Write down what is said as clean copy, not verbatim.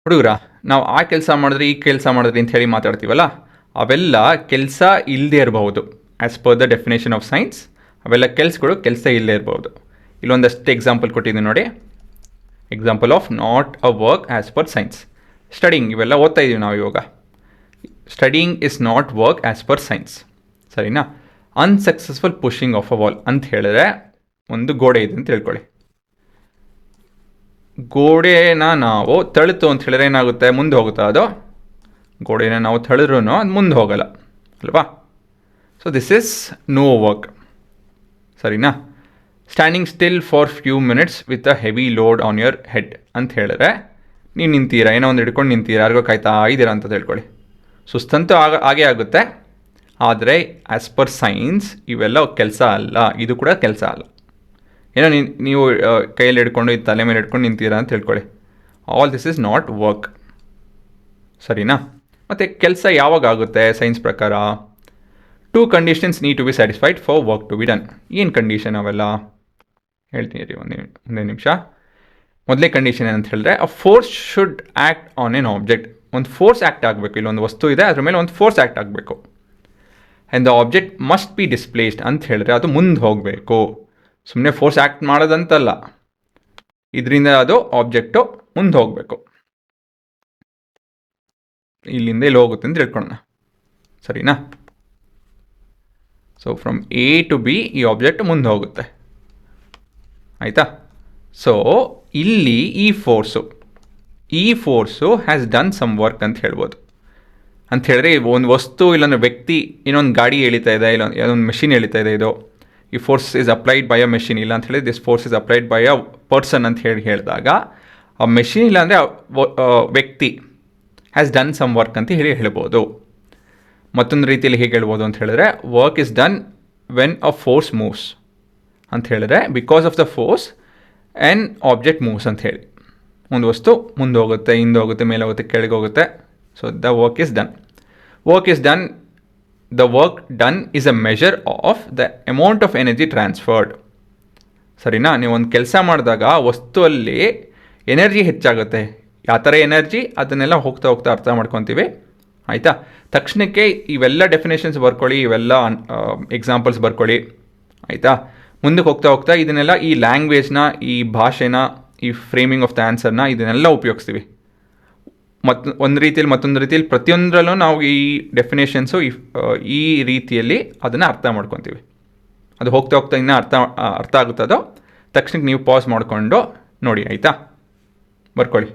ಹುಡುಗರ, ನಾವು ಆ ಕೆಲಸ ಮಾಡಿದ್ರೆ ಈ ಕೆಲಸ ಮಾಡಿದ್ರಿ ಅಂತ ಹೇಳಿ ಮಾತಾಡ್ತೀವಲ್ಲ, ಅವೆಲ್ಲ ಕೆಲಸ ಇಲ್ಲದೆ ಇರಬಹುದು. As per the definition of science ಅವೆಲ್ಲ ಕೆಲಸಗಳು ಕೆಲಸ ಇಲ್ಲದೆ ಇರಬಹುದು. ಇಲ್ಲೊಂದಷ್ಟು ಎಕ್ಸಾಂಪಲ್ ಕೊಟ್ಟಿದ್ದೀನಿ ನೋಡಿ. Example of not a work as per science. Studying ಇವೆಲ್ಲ ಓದ್ತಾ ಇದ್ದೀವಿ ನಾವು ಇವಾಗ. Studying is not work as per science, ಸರಿನಾ? Unsuccessful pushing of a wall ಅಂತ ಹೇಳಿದ್ರೆ, ಒಂದು ಗೋಡೆ ಇದೆ ಅಂತ ಹೇಳ್ಕೊಳ್ಳಿ. ಗೋಡೆನ ನಾವು ತಳ್ತು ಅಂತ ಹೇಳಿದ್ರೆ ಏನಾಗುತ್ತೆ? ಮುಂದೆ ಹೋಗುತ್ತಾ ಅದು? ಗೋಡೆನ ನಾವು ತಳೆದ್ರೂ ಅದು ಮುಂದೆ ಹೋಗಲ್ಲ ಅಲ್ವಾ? So this is no work, ಸರಿನಾ? Standing still for few minutes with a heavy load on your head ಅಂತ ಹೇಳಿದ್ರೆ, ನೀವು ನಿಂತೀರಾ, ಏನೋ ಒಂದು ಹಿಡ್ಕೊಂಡು ನಿಂತೀರಾ, ಯಾರಿಗೋ ಕಾಯ್ತಾ ಇದ್ದೀರಾ ಅಂತ ಹೇಳ್ಕೊಳ್ಳಿ. ಸುಸ್ತಂತೂ ಹಾಗೇ ಆಗುತ್ತೆ. ಆದರೆ ಆ್ಯಸ್ ಪರ್ ಸೈನ್ಸ್ ಇವೆಲ್ಲ ಕೆಲಸ ಅಲ್ಲ, ಇದು ಕೂಡ ಕೆಲಸ ಅಲ್ಲ. ಏನೋ ನೀವು ಕೈಯಲ್ಲಿ ಹಿಡ್ಕೊಂಡು ತಲೆ ಮೇಲೆ ಹಿಡ್ಕೊಂಡು ನಿಂತೀರಾ ಅಂತ ಹೇಳ್ಕೊಳ್ಳಿ. All this is not work, ಸರಿನಾ? ಮತ್ತು ಕೆಲಸ ಯಾವಾಗ ಆಗುತ್ತೆ ಸೈನ್ಸ್ ಪ್ರಕಾರ? 2 conditions need to be satisfied for work to be done. ಏನು ಕಂಡೀಷನ್ ಅವೆಲ್ಲ ಹೇಳ್ತೀನಿ ರೀ, ಒಂದೇ ನಿಮಿಷ. ಮೊದಲೇ ಕಂಡೀಷನ್ ಏನಂತ ಹೇಳಿದ್ರೆ, a force should act on an object. ಒಂದು ಫೋರ್ಸ್ ಆ್ಯಕ್ಟ್ ಆಗಬೇಕು. ಇಲ್ಲೊಂದು ವಸ್ತು ಇದೆ, ಅದ್ರ ಮೇಲೆ ಒಂದು ಫೋರ್ಸ್ ಆ್ಯಕ್ಟ್ ಆಗಬೇಕು. And the object must be displaced ಅಂತ ಹೇಳಿದ್ರೆ ಅದು ಮುಂದೆ ಹೋಗಬೇಕು. ಸುಮ್ಮನೆ ಫೋರ್ಸ್ ಆ್ಯಕ್ಟ್ ಮಾಡೋದಂತಲ್ಲ, ಇದರಿಂದ ಅದು ಆಬ್ಜೆಕ್ಟು ಮುಂದೆ ಹೋಗಬೇಕು. ಇಲ್ಲಿಂದ ಇಲ್ಲಿ ಹೋಗುತ್ತೆ ಅಂತ ತಿಳ್ಕೊಳ್ಳೋಣ, ಸರಿನಾ? So from A to B ಈ ಆಬ್ಜೆಕ್ಟ್ ಮುಂದೆ ಹೋಗುತ್ತೆ, ಆಯಿತಾ? ಸೊ ಇಲ್ಲಿ ಈ force has done some work ಅಂತ ಹೇಳ್ಬೋದು. ಅಂತ ಹೇಳಿದ್ರೆ ಒಂದು ವಸ್ತು ಇಲ್ಲಾಂದ್ರೆ ವ್ಯಕ್ತಿ, ಇನ್ನೊಂದು ಗಾಡಿ ಎಳಿತಾ ಇದೆ, ಇನ್ನೊಂದು ಮೆಷಿನ್ ಎಳಿತಾ ಇದೆ, ಇದು ಈ force is applied by a machine. ಇಲ್ಲ ಅಂತ ಹೇಳಿ this force is applied by a person ಅಂತ ಹೇಳಿದಾಗ, ಆ ಮೆಷಿನ್ ಇಲ್ಲಾಂದರೆ ವ್ಯಕ್ತಿ ಹ್ಯಾಸ್ ಡನ್ ಸಮ್ ವರ್ಕ್ ಅಂತ ಹೇಳ್ಬೋದು. ಮತ್ತೊಂದು ರೀತಿಯಲ್ಲಿ ಹೇಗೆ ಹೇಳ್ಬೋದು ಅಂತ ಹೇಳಿದ್ರೆ, work is done when a force moves ಅಂತ ಹೇಳಿದ್ರೆ, because of the force an object moves ಅಂತ ಹೇಳಿ. ಒಂದು ವಸ್ತು ಮುಂದೆ ಹೋಗುತ್ತೆ, ಹಿಂದೆ ಹೋಗುತ್ತೆ, ಮೇಲೆ ಹೋಗುತ್ತೆ, ಕೆಳಗೆ ಹೋಗುತ್ತೆ. So the work is done. The work done is a measure of the amount of energy transferred. ಸರಿನಾ? ನೀವು ಒಂದು ಕೆಲಸ ಮಾಡಿದಾಗ ವಸ್ತುವಲ್ಲಿ ಎನರ್ಜಿ ಹೆಚ್ಚಾಗುತ್ತೆ. ಯಾವ ಥರ ಎನರ್ಜಿ ಅದನ್ನೆಲ್ಲ ಹೋಗ್ತಾ ಅರ್ಥ ಮಾಡ್ಕೊತೀವಿ, ಆಯಿತಾ? ತಕ್ಷಣಕ್ಕೆ ಇವೆಲ್ಲ ಡೆಫಿನೇಷನ್ಸ್ ಬರ್ಕೊಳ್ಳಿ, ಇವೆಲ್ಲ ಎಕ್ಸಾಂಪಲ್ಸ್ ಬರ್ಕೊಳ್ಳಿ, ಆಯಿತಾ? ಮುಂದಕ್ಕೆ ಹೋಗ್ತಾ ಇದನ್ನೆಲ್ಲ, ಈ ಲ್ಯಾಂಗ್ವೇಜ್ನ, ಈ ಭಾಷೆನ, ಈ ಫ್ರೇಮಿಂಗ್ ಆಫ್ ದ ಆನ್ಸರ್ನ ಇದನ್ನೆಲ್ಲ ಉಪಯೋಗಿಸ್ತೀವಿ. ಒಂದು ರೀತಿಯಲ್ಲಿ ಮತ್ತೊಂದು ರೀತಿಯಲ್ಲಿ ಪ್ರತಿಯೊಂದರಲ್ಲೂ ನಾವು ಈ ಡೆಫಿನೇಷನ್ಸು ಈ ರೀತಿಯಲ್ಲಿ ಅದನ್ನು ಅರ್ಥ ಮಾಡ್ಕೊತೀವಿ. ಅದು ಹೋಗ್ತಾ ಇನ್ನೂ ಅರ್ಥ ಆಗುತ್ತದೋ ತಕ್ಷಣಕ್ಕೆ ನೀವು ಪಾಸ್ ಮಾಡಿಕೊಂಡು ನೋಡಿ, ಆಯಿತಾ? ಬರ್ಕೊಳ್ಳಿ.